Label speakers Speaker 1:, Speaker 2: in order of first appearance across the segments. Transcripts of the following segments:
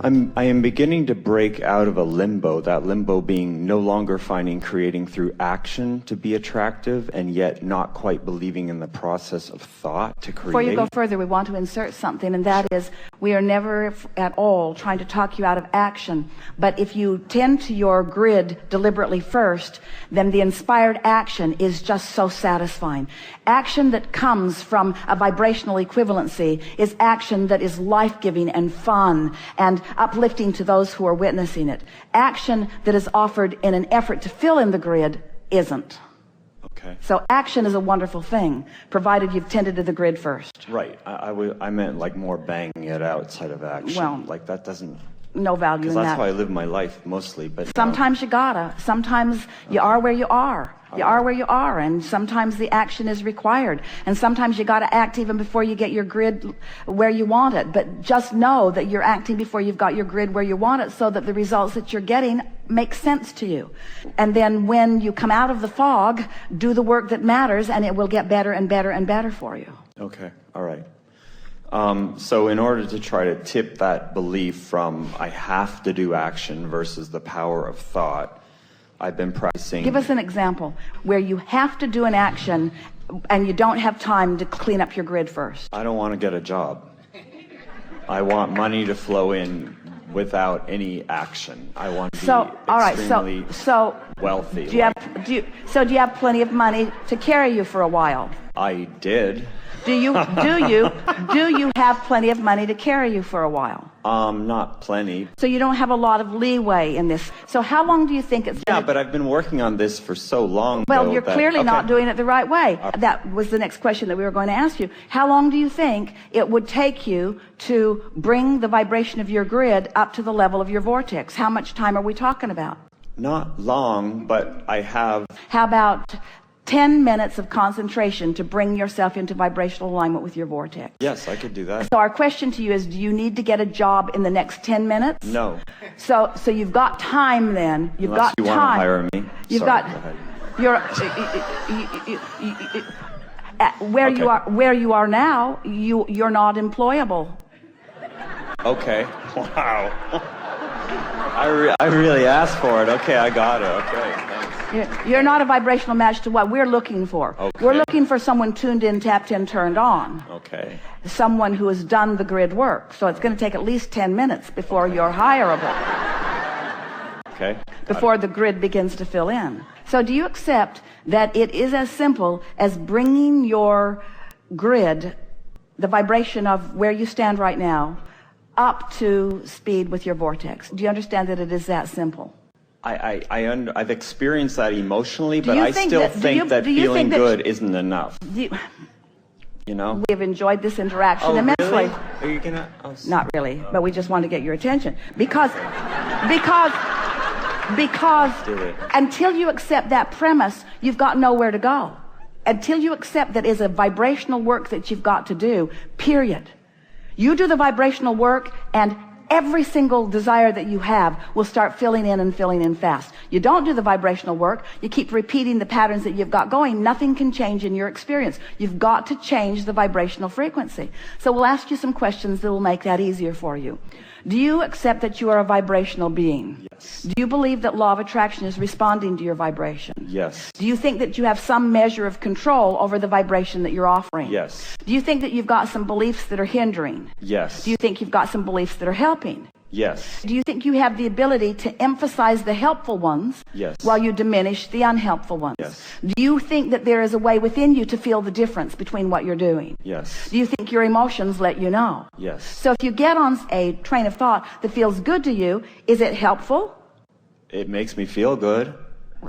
Speaker 1: I am beginning to break out of a limbo, that limbo being no longer finding creating through action to be attractive, and yet not quite believing in the process of thought to create.
Speaker 2: Before you go further, we want to insert something, and that is, we are never at all trying to talk you out of action. But if you tend to your grid deliberately first, then the inspired action is just so satisfying. Action that comes from a vibrational equivalency is action that is life-giving and fun and uplifting to those who are witnessing it. Action that is offered in an effort to fill in the grid isn't.
Speaker 1: Okay.
Speaker 2: So action is a wonderful thing, provided you've tended to the grid first.
Speaker 1: Right. I meant like more banging it outside of action.
Speaker 2: Well,
Speaker 1: like that doesn't...
Speaker 2: No value in that.
Speaker 1: Because that's how I live my life mostly. But
Speaker 2: sometimes you gotta. Sometimes you are where you are. You are where you are, and sometimes the action is required. And sometimes you gotta act even before you get your grid where you want it. But just know that you're acting before you've got your grid where you want it, so that the results that you're getting make sense to you. And then when you come out of the fog, do the work that matters, and it will get better and better and better for you.
Speaker 1: Okay. All right. So in order to try to tip that belief from I have to do action versus the power of thought, I've been practicing.
Speaker 2: Give us an example where you have to do an action and you don't have time to clean up your grid first.
Speaker 1: I don't want to get a job. I want money to flow in without any action. I want to be extremely wealthy.
Speaker 2: Do you have plenty of money to carry you for a while?
Speaker 1: I did.
Speaker 2: Do you have plenty of money to carry you for a while?
Speaker 1: Not plenty.
Speaker 2: So you don't have a lot of leeway in this. So how long do you think it's
Speaker 1: Yeah, but I've been working on this for so long.
Speaker 2: Well, you're clearly not doing it the right way. That was the next question that we were going to ask you. How long do you think it would take you to bring the vibration of your grid up to the level of your vortex? How much time are we talking about?
Speaker 1: Not long, but I have...
Speaker 2: How about 10 minutes of concentration to bring yourself into vibrational alignment with your vortex?
Speaker 1: Yes, I could do that.
Speaker 2: So our question to you is, do you need to get a job in the next 10 minutes?
Speaker 1: No.
Speaker 2: So you've got time then. You've
Speaker 1: Unless
Speaker 2: got
Speaker 1: you
Speaker 2: time.
Speaker 1: want to hire me.
Speaker 2: You've
Speaker 1: Sorry,
Speaker 2: got...
Speaker 1: go ahead.
Speaker 2: Where you are now, you're not employable.
Speaker 1: Okay. Wow. I really asked for it. Okay, I got it. Okay, thanks.
Speaker 2: You're not a vibrational match to what we're looking for.
Speaker 1: Okay.
Speaker 2: We're looking for someone tuned in, tapped in, turned on.
Speaker 1: Okay.
Speaker 2: Someone who has done the grid work. So it's going to take at least 10 minutes before you're hireable.
Speaker 1: Okay.
Speaker 2: Before the grid begins to fill in. So do you accept that it is as simple as bringing your grid, the vibration of where you stand right now, up to speed with your vortex? Do you understand that it is that simple?
Speaker 1: I've experienced that emotionally, but I still think that feeling good isn't enough. You know?
Speaker 2: We have enjoyed this interaction immensely.
Speaker 1: Really? Are you gonna?
Speaker 2: Not really, but we just want to get your attention. Because until you accept that premise, you've got nowhere to go. Until you accept that is a vibrational work that you've got to do, period. You do the vibrational work, and every single desire that you have will start filling in fast. You don't do the vibrational work, you keep repeating the patterns that you've got going, nothing can change in your experience. You've got to change the vibrational frequency. So we'll ask you some questions that will make that easier for you. Do you accept that you are a vibrational being?
Speaker 1: Yes.
Speaker 2: Do you believe that law of attraction is responding to your vibration?
Speaker 1: Yes.
Speaker 2: Do you think that you have some measure of control over the vibration that you're offering?
Speaker 1: Yes.
Speaker 2: Do you think that you've got some beliefs that are hindering?
Speaker 1: Yes.
Speaker 2: Do you think you've got some beliefs that are helping?
Speaker 1: Yes.
Speaker 2: Do you think you have the ability to emphasize the helpful ones
Speaker 1: Yes.
Speaker 2: while you diminish the unhelpful ones?
Speaker 1: Yes.
Speaker 2: Do you think that there is a way within you to feel the difference between what you're doing?
Speaker 1: Yes.
Speaker 2: Do you think your emotions let you know?
Speaker 1: Yes.
Speaker 2: So if you get on a train of thought that feels good to you, is it helpful?
Speaker 1: It makes me feel good.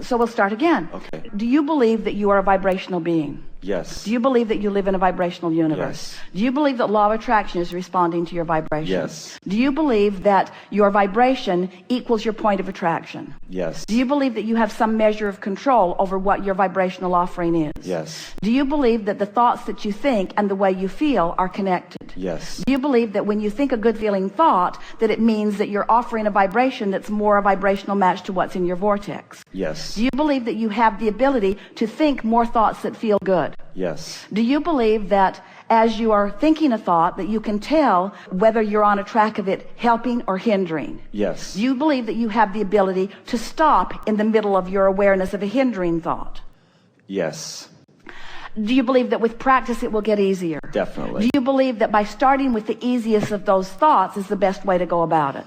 Speaker 2: So we'll start again.
Speaker 1: Okay.
Speaker 2: Do you believe that you are a vibrational being?
Speaker 1: Yes.
Speaker 2: Do you believe that you live in a vibrational universe?
Speaker 1: Yes.
Speaker 2: Do you believe that law of attraction is responding to your vibration?
Speaker 1: Yes.
Speaker 2: Do you believe that your vibration equals your point of attraction?
Speaker 1: Yes.
Speaker 2: Do you believe that you have some measure of control over what your vibrational offering is?
Speaker 1: Yes.
Speaker 2: Do you believe that the thoughts that you think and the way you feel are connected?
Speaker 1: Yes.
Speaker 2: Do you believe that when you think a good feeling thought, that it means that you're offering a vibration that's more a vibrational match to what's in your vortex?
Speaker 1: Yes.
Speaker 2: Do you believe that you have the ability to think more thoughts that feel good?
Speaker 1: Yes.
Speaker 2: Do you believe that as you are thinking a thought, that you can tell whether you're on a track of it helping or hindering.
Speaker 1: Yes.
Speaker 2: Do you believe that you have the ability to stop in the middle of your awareness of a hindering thought?
Speaker 1: Yes.
Speaker 2: Do you believe that with practice it will get easier?
Speaker 1: Definitely.
Speaker 2: Do you believe that by starting with the easiest of those thoughts is the best way to go about it?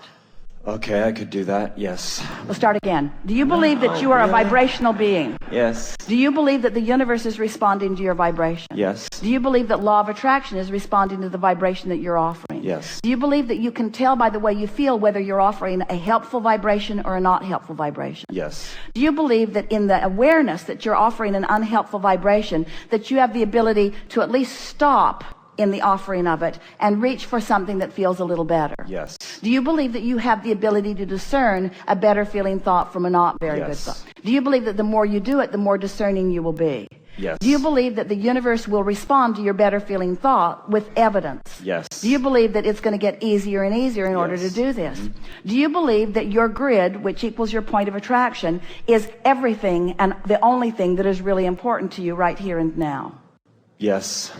Speaker 1: Okay, I could do that. Yes.
Speaker 2: We'll start again. Do you believe that you are a vibrational being?
Speaker 1: Yes.
Speaker 2: Do you believe that the universe is responding to your vibration?
Speaker 1: Yes.
Speaker 2: Do you believe that law of attraction is responding to the vibration that you're offering?
Speaker 1: Yes.
Speaker 2: Do you believe that you can tell by the way you feel whether you're offering a helpful vibration or a not helpful vibration?
Speaker 1: Yes.
Speaker 2: Do you believe that in the awareness that you're offering an unhelpful vibration, that you have the ability to at least stop in the offering of it and reach for something that feels a little better?
Speaker 1: Yes.
Speaker 2: Do you believe that you have the ability to discern a better feeling thought from a not very good thought? Do you believe that the more you do it, the more discerning you will be?
Speaker 1: Yes.
Speaker 2: Do you believe that the universe will respond to your better feeling thought with evidence?
Speaker 1: Yes.
Speaker 2: Do you believe that it's going to get easier and easier in order to do this? Do you believe that your grid, which equals your point of attraction, is everything and the only thing that is really important to you right here and now?
Speaker 1: Yes.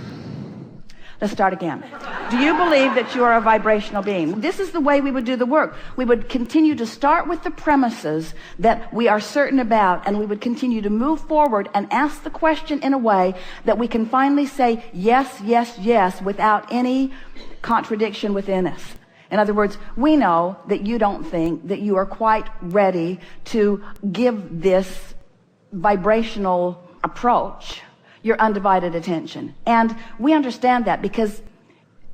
Speaker 2: Let's start again. Do you believe that you are a vibrational being? This is the way we would do the work. We would continue to start with the premises that we are certain about, and we would continue to move forward and ask the question in a way that we can finally say yes, yes, yes without any contradiction within us. In other words, we know that you don't think that you are quite ready to give this vibrational approach your undivided attention. And we understand that because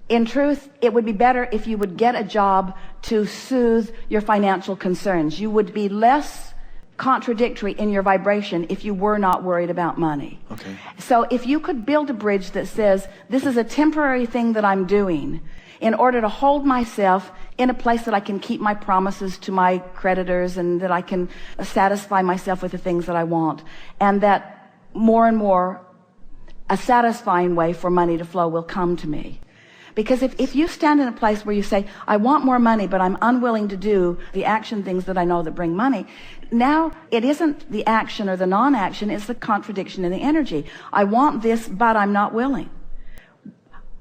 Speaker 2: in truth, it would be better if you would get a job to soothe your financial concerns. You would be less contradictory in your vibration if you were not worried about money.
Speaker 1: Okay.
Speaker 2: So if you could build a bridge that says, this is a temporary thing that I'm doing in order to hold myself in a place that I can keep my promises to my creditors and that I can satisfy myself with the things that I want, and that more and more a satisfying way for money to flow will come to me. Because if you stand in a place where you say, I want more money, but I'm unwilling to do the action things that I know that bring money, now it isn't the action or the non-action, it's the contradiction in the energy. I want this, but I'm not willing.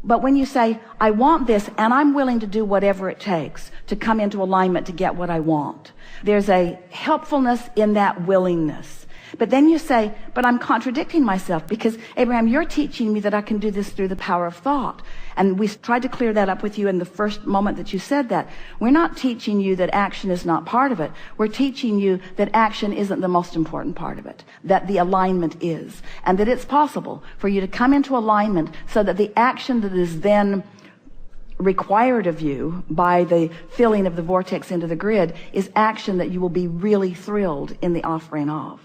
Speaker 2: But when you say, I want this, and I'm willing to do whatever it takes to come into alignment to get what I want, there's a helpfulness in that willingness. But then you say, but I'm contradicting myself because, Abraham, you're teaching me that I can do this through the power of thought. And we tried to clear that up with you in the first moment that you said that. We're not teaching you that action is not part of it. We're teaching you that action isn't the most important part of it, that the alignment is, and that it's possible for you to come into alignment so that the action that is then required of you by the filling of the vortex into the grid is action that you will be really thrilled in the offering of.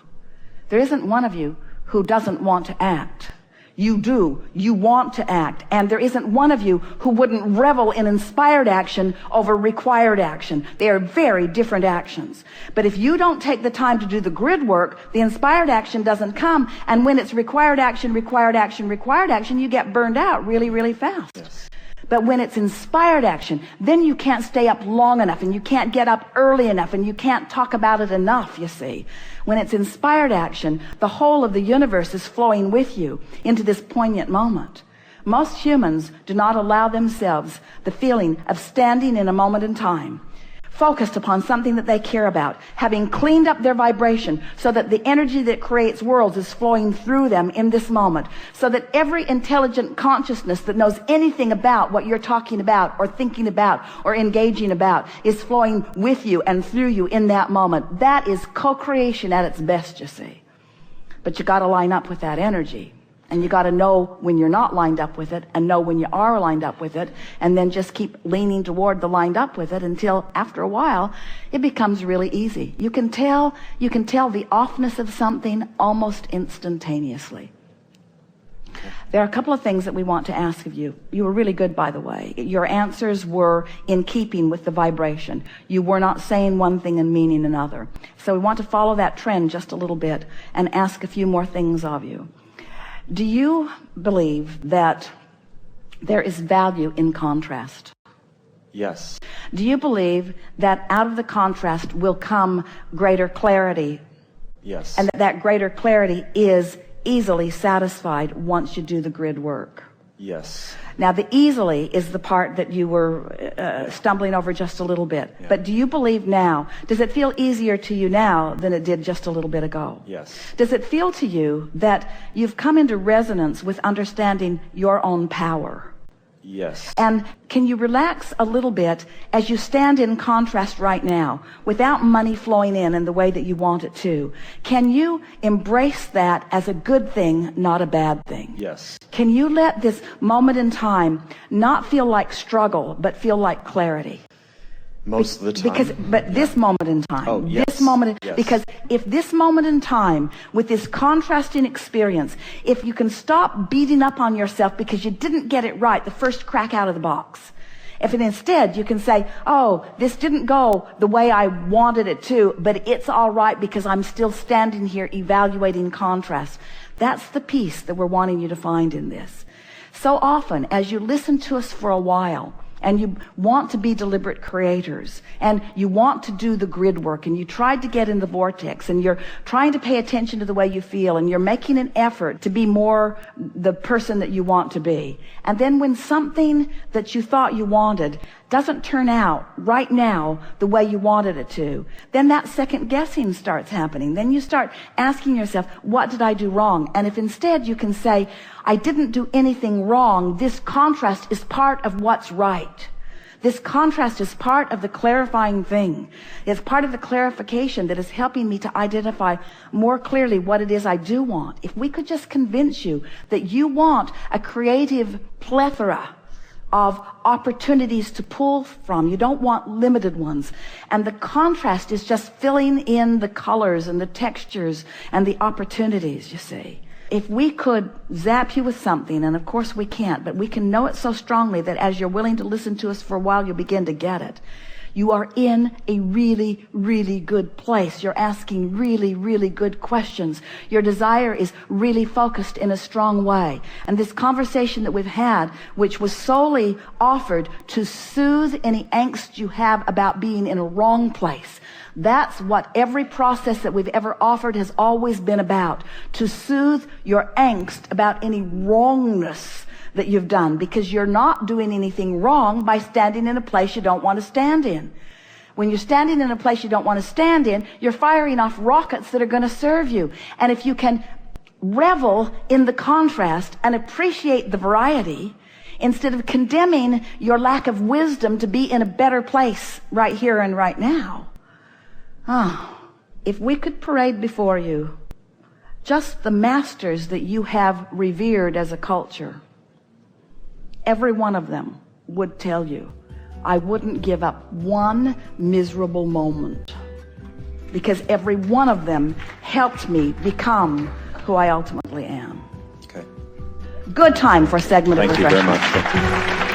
Speaker 2: There isn't one of you who doesn't want to act. You do. You want to act. And there isn't one of you who wouldn't revel in inspired action over required action. They are very different actions. But if you don't take the time to do the grid work, the inspired action doesn't come. And when it's required action, required action, required action, you get burned out really, really fast.
Speaker 1: Yes.
Speaker 2: But when it's inspired action, then you can't stay up long enough, and you can't get up early enough, and you can't talk about it enough, you see. When it's inspired action, the whole of the universe is flowing with you into this poignant moment. Most humans do not allow themselves the feeling of standing in a moment in time, focused upon something that they care about, having cleaned up their vibration so that the energy that creates worlds is flowing through them in this moment, so that every intelligent consciousness that knows anything about what you're talking about or thinking about or engaging about is flowing with you and through you in that moment. That is co-creation at its best, you see. But you got to line up with that energy. And you got to know when you're not lined up with it and know when you are lined up with it, and then just keep leaning toward the lined up with it until after a while it becomes really easy. You can tell the offness of something almost instantaneously. There are a couple of things that we want to ask of you. You were really good, by the way. Your answers were in keeping with the vibration. You were not saying one thing and meaning another. So we want to follow that trend just a little bit and ask a few more things of you. Do you believe that there is value in contrast?
Speaker 1: Yes.
Speaker 2: Do you believe that out of the contrast will come greater clarity?
Speaker 1: Yes.
Speaker 2: And that greater clarity is easily satisfied once you do the grid work?
Speaker 1: Yes.
Speaker 2: Now, the easily is the part that you were stumbling over just a little bit.
Speaker 1: Yeah.
Speaker 2: But do you believe now, does it feel easier to you now than it did just a little bit ago?
Speaker 1: Yes.
Speaker 2: Does it feel to you that you've come into resonance with understanding your own power?
Speaker 1: Yes.
Speaker 2: And can you relax a little bit as you stand in contrast right now without money flowing in the way that you want it to? Can you embrace that as a good thing, not a bad thing?
Speaker 1: Yes.
Speaker 2: Can you let this moment in time not feel like struggle, but feel like clarity?
Speaker 1: Most of the time.
Speaker 2: But this moment in time.
Speaker 1: Oh, yes.
Speaker 2: This moment,
Speaker 1: Yes.
Speaker 2: because if this moment in time, with this contrasting experience, if you can stop beating up on yourself because you didn't get it right the first crack out of the box, if instead you can say, oh, this didn't go the way I wanted it to, but it's all right because I'm still standing here evaluating contrast. That's the peace that we're wanting you to find in this. So often, as you listen to us for a while, and you want to be deliberate creators, and you want to do the grid work, and you tried to get in the vortex, and you're trying to pay attention to the way you feel, and you're making an effort to be more the person that you want to be. And then when something that you thought you wanted doesn't turn out right now the way you wanted it to, then that second guessing starts happening. Then you start asking yourself, what did I do wrong? And if instead you can say, I didn't do anything wrong, this contrast is part of what's right. This contrast is part of the clarifying thing. It's part of the clarification that is helping me to identify more clearly what it is I do want. If we could just convince you that you want a creative plethora of opportunities to pull from. You don't want limited ones. And the contrast is just filling in the colors and the textures and the opportunities, you see. If we could zap you with something, and of course we can't, but we can know it so strongly that as you're willing to listen to us for a while, you'll begin to get it. You are in a really, really good place. You're asking really, really good questions. Your desire is really focused in a strong way. And this conversation that we've had, which was solely offered to soothe any angst you have about being in a wrong place, that's what every process that we've ever offered has always been about, to soothe your angst about any wrongness that you've done, because you're not doing anything wrong by standing in a place you don't want to stand in. When you're standing in a place you don't want to stand in, you're firing off rockets that are going to serve you. And if you can revel in the contrast and appreciate the variety, instead of condemning your lack of wisdom to be in a better place right here and right now, if we could parade before you just the masters that you have revered as a culture, every one of them would tell you, I wouldn't give up one miserable moment, because every one of them helped me become who I ultimately am.
Speaker 1: Okay.
Speaker 2: Good time for a segment of
Speaker 1: Thank you very
Speaker 2: refreshment.
Speaker 1: much.